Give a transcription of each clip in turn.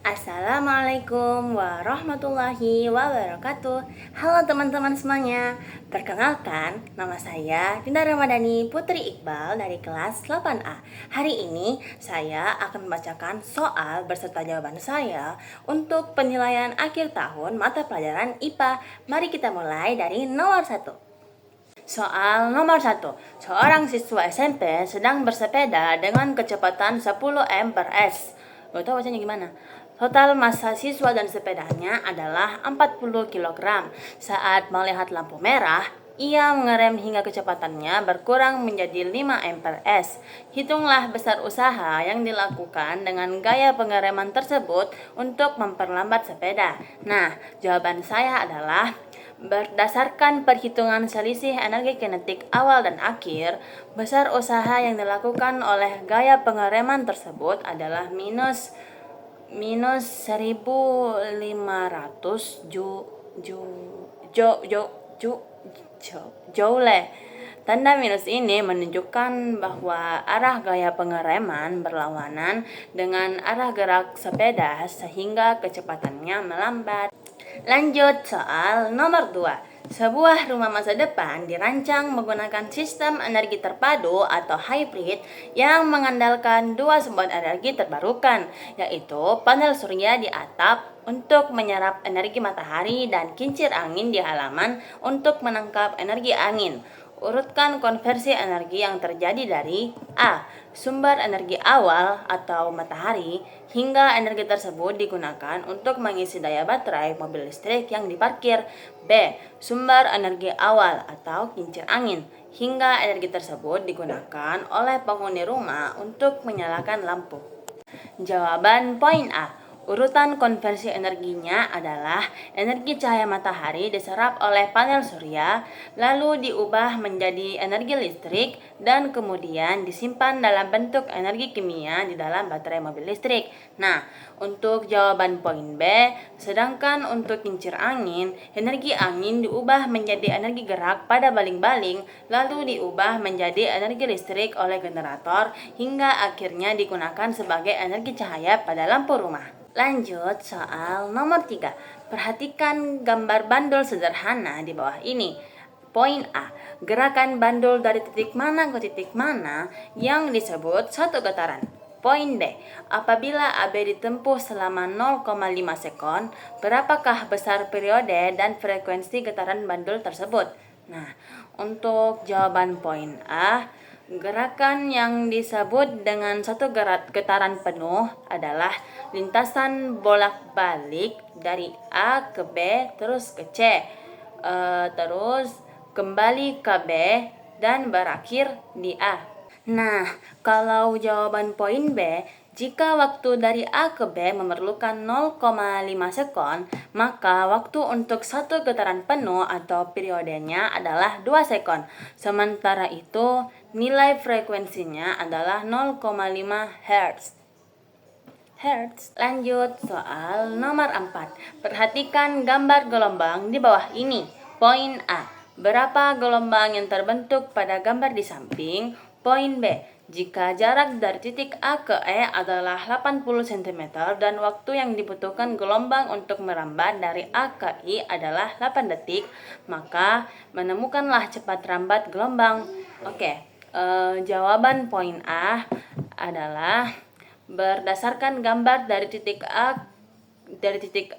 Assalamualaikum warahmatullahi wabarakatuh. Halo teman-teman semuanya. Perkenalkan, nama saya Dinda Ramadhani Putri Iqbal dari kelas 8A. Hari ini saya akan membacakan soal beserta jawaban saya untuk penilaian akhir tahun mata pelajaran IPA. Mari kita mulai dari nomor 1. Soal nomor 1. Seorang siswa SMP sedang bersepeda dengan kecepatan 10 m/s. Gak tahu bacanya gimana. Total massa siswa dan sepedanya adalah 40 kg. Saat melihat lampu merah, ia mengerem hingga kecepatannya berkurang menjadi 5 m/s. Hitunglah besar usaha yang dilakukan dengan gaya pengereman tersebut untuk memperlambat sepeda. Nah, jawaban saya adalah berdasarkan perhitungan selisih energi kinetik awal dan akhir, besar usaha yang dilakukan oleh gaya pengereman tersebut adalah minus 1500 joule. Tanda minus ini menunjukkan bahwa arah gaya pengereman berlawanan dengan arah gerak sepeda sehingga kecepatannya melambat. Lanjut soal nomor 2. Sebuah rumah masa depan dirancang menggunakan sistem energi terpadu atau hybrid yang mengandalkan dua sumber energi terbarukan, yaitu panel surya di atap untuk menyerap energi matahari dan kincir angin di halaman untuk menangkap energi angin. Urutkan konversi energi yang terjadi dari A. Sumber energi awal atau matahari hingga energi tersebut digunakan untuk mengisi daya baterai mobil listrik yang diparkir. B. Sumber energi awal atau kincir angin hingga energi tersebut digunakan oleh penghuni rumah untuk menyalakan lampu. Jawaban poin A. Urutan konversi energinya adalah energi cahaya matahari diserap oleh panel surya, lalu diubah menjadi energi listrik, dan kemudian disimpan dalam bentuk energi kimia di dalam baterai mobil listrik. Nah, untuk jawaban poin B, sedangkan untuk kincir angin, energi angin diubah menjadi energi gerak pada baling-baling, lalu diubah menjadi energi listrik oleh generator, hingga akhirnya digunakan sebagai energi cahaya pada lampu rumah. Lanjut soal nomor 3. Perhatikan gambar bandul sederhana di bawah ini. Poin A. Gerakan bandul dari titik mana ke titik mana yang disebut satu getaran. Poin B. Apabila AB ditempuh selama 0,5 sekon, berapakah besar periode dan frekuensi getaran bandul tersebut? Nah, untuk jawaban poin A, gerakan yang disebut dengan satu getaran penuh adalah lintasan bolak-balik dari A ke B terus ke C, terus kembali ke B dan berakhir di A. Nah, kalau jawaban poin B, jika waktu dari A ke B memerlukan 0,5 sekon, maka waktu untuk satu getaran penuh atau periodenya adalah 2 sekon. Sementara itu, nilai frekuensinya adalah 0,5 Hz. Lanjut soal nomor 4. Perhatikan gambar gelombang di bawah ini. Poin A. Berapa gelombang yang terbentuk pada gambar di samping? Poin B. Jika jarak dari titik A ke E adalah 80 cm dan waktu yang dibutuhkan gelombang untuk merambat dari A ke I adalah 8 detik, maka menemukanlah cepat rambat gelombang. Jawaban poin A adalah berdasarkan gambar dari titik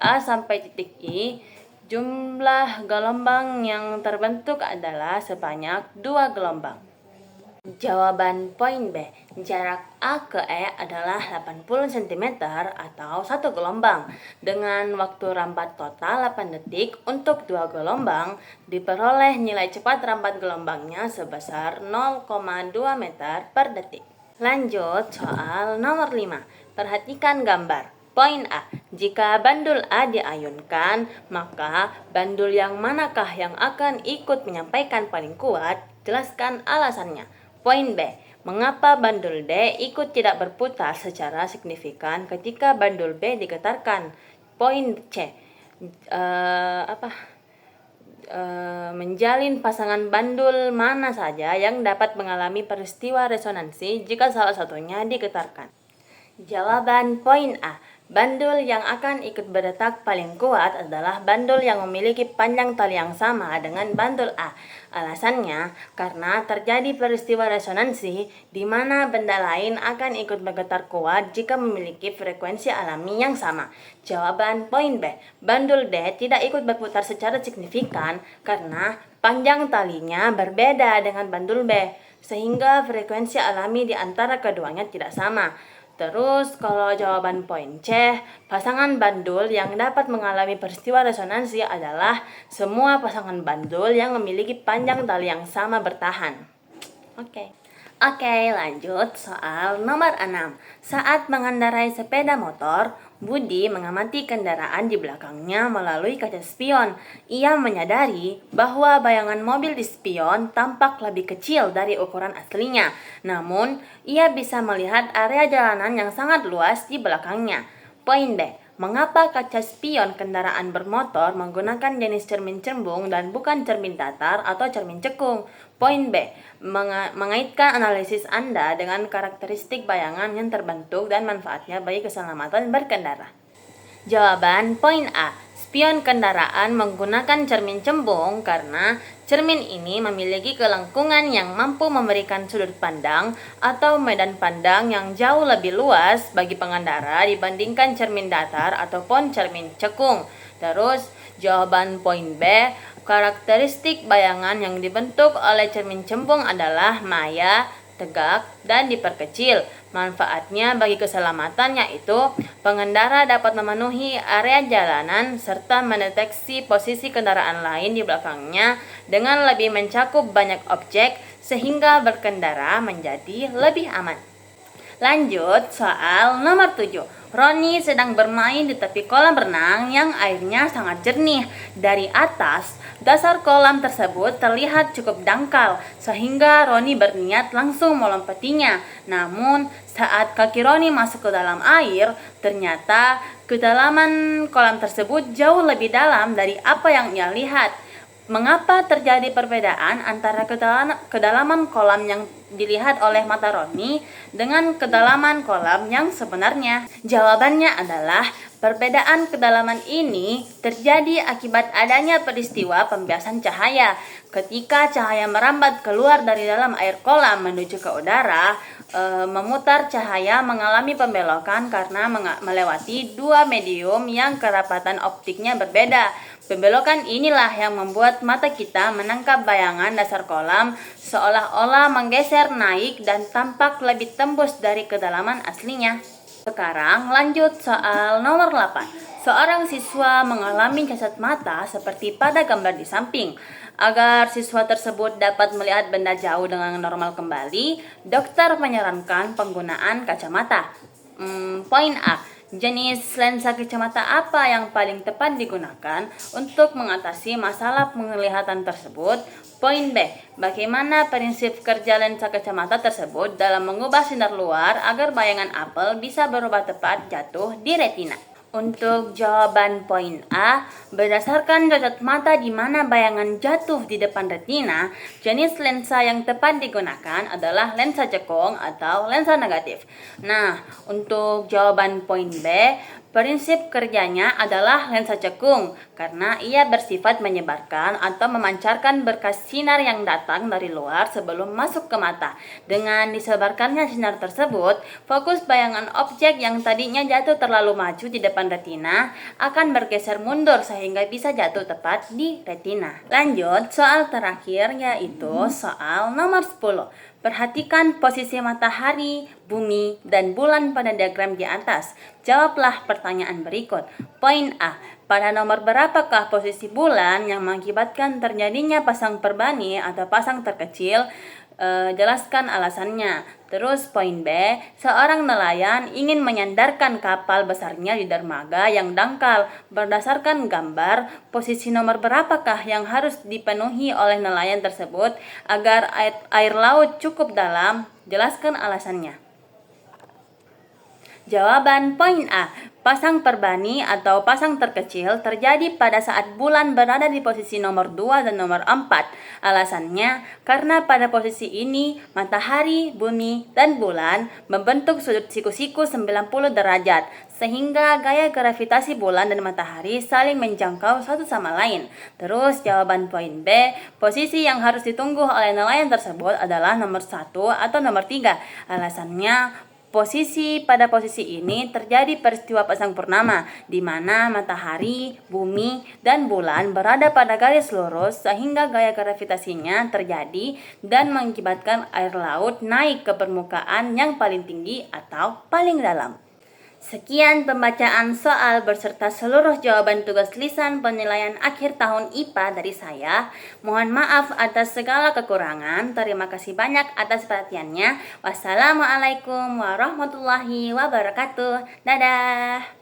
A sampai titik I, jumlah gelombang yang terbentuk adalah sebanyak 2 gelombang. Jawaban poin B, jarak A ke E adalah 80 cm atau 1 gelombang. Dengan waktu rambat total 8 detik untuk 2 gelombang, diperoleh nilai cepat rambat gelombangnya sebesar 0,2 meter per detik. Lanjut soal nomor 5. Perhatikan gambar. Poin A. Jika bandul A diayunkan, maka bandul yang manakah yang akan ikut menyampaikan paling kuat? Jelaskan alasannya. Poin B. Mengapa bandul D ikut tidak berputar secara signifikan ketika bandul B digetarkan? Poin C. Menjalin pasangan bandul mana saja yang dapat mengalami peristiwa resonansi jika salah satunya digetarkan? Jawaban poin A. Bandul yang akan ikut berdetak paling kuat adalah bandul yang memiliki panjang tali yang sama dengan bandul A. Alasannya, karena terjadi peristiwa resonansi di mana benda lain akan ikut bergetar kuat jika memiliki frekuensi alami yang sama. Jawaban poin B. Bandul D tidak ikut berputar secara signifikan karena panjang talinya berbeda dengan bandul B, sehingga frekuensi alami di antara keduanya tidak sama. Terus kalau jawaban poin C, pasangan bandul yang dapat mengalami peristiwa resonansi adalah semua pasangan bandul yang memiliki panjang tali yang sama bertahan. Oke, lanjut soal nomor 6. Saat mengendarai sepeda motor, Budi mengamati kendaraan di belakangnya melalui kaca spion. Ia menyadari bahwa bayangan mobil di spion tampak lebih kecil dari ukuran aslinya. Namun, ia bisa melihat area jalanan yang sangat luas di belakangnya. Poin B. Mengapa kaca spion kendaraan bermotor menggunakan jenis cermin cembung dan bukan cermin datar atau cermin cekung? Poin B. Mengaitkan analisis Anda dengan karakteristik bayangan yang terbentuk dan manfaatnya bagi keselamatan berkendara. Jawaban poin A. Spion kendaraan menggunakan cermin cembung karena cermin ini memiliki kelengkungan yang mampu memberikan sudut pandang atau medan pandang yang jauh lebih luas bagi pengendara dibandingkan cermin datar ataupun cermin cekung. Terus, jawaban poin B, karakteristik bayangan yang dibentuk oleh cermin cembung adalah maya, tegak, dan diperkecil. Manfaatnya bagi keselamatan yaitu pengendara dapat memenuhi area jalanan serta mendeteksi posisi kendaraan lain di belakangnya dengan lebih mencakup banyak objek sehingga berkendara menjadi lebih aman. Lanjut soal nomor 7. Roni sedang bermain di tepi kolam renang yang airnya sangat jernih. Dari atas, dasar kolam tersebut terlihat cukup dangkal sehingga Roni berniat langsung melompatinya. Namun, saat kaki Roni masuk ke dalam air, ternyata kedalaman kolam tersebut jauh lebih dalam dari apa yang ia lihat. Mengapa terjadi perbedaan antara kedalaman kolam yang dilihat oleh mata Roni dengan kedalaman kolam yang sebenarnya? Jawabannya adalah perbedaan kedalaman ini terjadi akibat adanya peristiwa pembiasan cahaya. Ketika cahaya merambat keluar dari dalam air kolam menuju ke udara, memutar cahaya mengalami pembelokan karena melewati dua medium yang kerapatan optiknya berbeda. Pembelokan inilah yang membuat mata kita menangkap bayangan dasar kolam seolah-olah menggeser naik dan tampak lebih tembus dari kedalaman aslinya. Sekarang lanjut soal nomor 8. Seorang siswa mengalami cacat mata seperti pada gambar di samping. Agar siswa tersebut dapat melihat benda jauh dengan normal kembali, dokter menyarankan penggunaan kacamata. Poin A. Jenis lensa kacamata apa yang paling tepat digunakan untuk mengatasi masalah penglihatan tersebut? Poin B. Bagaimana prinsip kerja lensa kacamata tersebut dalam mengubah sinar luar agar bayangan apel bisa berubah tepat jatuh di retina? Untuk jawaban poin A, berdasarkan cacat mata di mana bayangan jatuh di depan retina, jenis lensa yang tepat digunakan adalah lensa cekung atau lensa negatif. Nah, untuk jawaban poin B, prinsip kerjanya adalah lensa cekung karena ia bersifat menyebarkan atau memancarkan berkas sinar yang datang dari luar sebelum masuk ke mata. Dengan disebarkannya sinar tersebut, fokus bayangan objek yang tadinya jatuh terlalu maju di depan retina akan bergeser mundur sehingga bisa jatuh tepat di retina. Lanjut, soal terakhir yaitu soal nomor 10. Perhatikan posisi matahari, bumi, dan bulan pada diagram di atas. Jawablah pertanyaan berikut. Poin A. Pada nomor berapakah posisi bulan yang mengakibatkan terjadinya pasang perbani atau pasang terkecil? Jelaskan alasannya. Terus poin B, seorang nelayan ingin menyandarkan kapal besarnya di dermaga yang dangkal. Berdasarkan gambar, posisi nomor berapakah yang harus dipenuhi oleh nelayan tersebut agar air laut cukup dalam? Jelaskan alasannya. Jawaban poin A. Pasang perbani atau pasang terkecil terjadi pada saat bulan berada di posisi nomor 2 dan nomor 4. Alasannya, karena pada posisi ini, matahari, bumi, dan bulan membentuk sudut siku-siku 90 derajat. sehingga gaya gravitasi bulan dan matahari saling menjangkau satu sama lain. Terus jawaban poin B, posisi yang harus ditunggu oleh nelayan tersebut adalah nomor 1 atau nomor 3. Alasannya, pada posisi ini terjadi peristiwa pasang purnama, di mana matahari, bumi, dan bulan berada pada garis lurus sehingga gaya gravitasinya terjadi dan mengakibatkan air laut naik ke permukaan yang paling tinggi atau paling dalam. Sekian pembacaan soal berserta seluruh jawaban tugas lisan penilaian akhir tahun IPA dari saya. Mohon maaf atas segala kekurangan. Terima kasih banyak atas perhatiannya. Wassalamualaikum warahmatullahi wabarakatuh. Dadah.